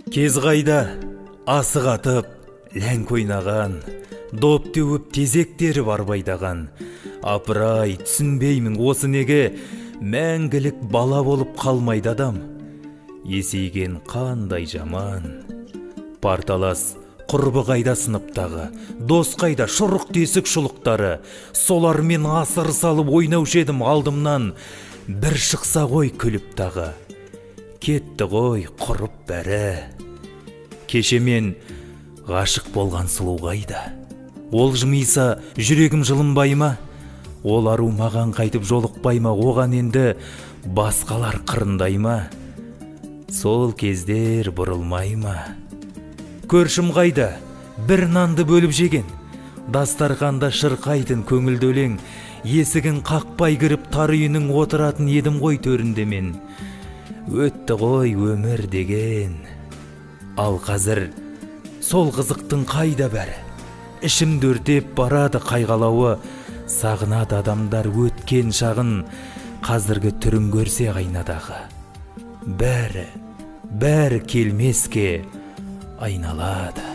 Кез қайда асық атып, ләңк ойнаған, доп теуіп тезектері барбайдаған. Апырай, түсінбеймін, осы неге мәңгілік бала болып қалмайды адам. Есейген қандай жаман. Парталас құрбы қайда сыныптағы, дос қайда шұрық тесік шұлықтары. Солармен асыр салып ойнаушы едім алдымнан, бір шықса ғой күліп тағы. Кетті ғой құрып бәрі. Кеше мен ғашық болған сұлу қайда. Ол жымиса жүрегім жылынбай ма? Ол ару маған қайтып жолықпай ма? Оған енді басқалар қырындай ма? Сол кездер бұрылмай ма? Көршім қайда бір нанды бөліп жеген, дастарханда шырқайтын көңілді өлең. Есігін қақпай кіріп тар үйінің отыратын едім ғой төрінде мен. Өтті ғой өмір деген. Ал қазір сол қызықтың қайда бәрі? Ішімді өртеп барады қайғалауы. Сағынады адамдар өткен шағын, қазіргі түрін көрсе айнадағы. Бәрі келмеске айналады.